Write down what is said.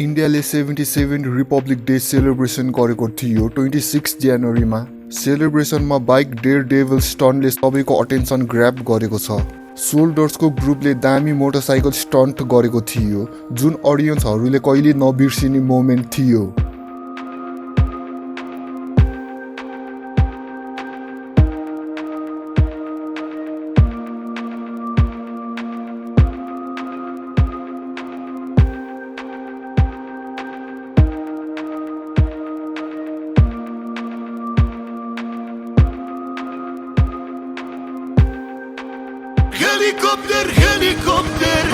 इन्डियाले 77 Republic day celebration गरेको थियो 26 जनवरीमा। सेलिब्रेसनमा बाइक डेयर डेभिल स्टन्टले सबैको अटेन्सन ग्र्याब गरेको छ। सोल्डर्सको ग्रुपले दामी मोटरसाइकल स्टन्ट गरेको थियो जुन अडियन्सहरूले कहिले नबिर्सिने मोमेन्ट थियो। Helikopter, helikopter,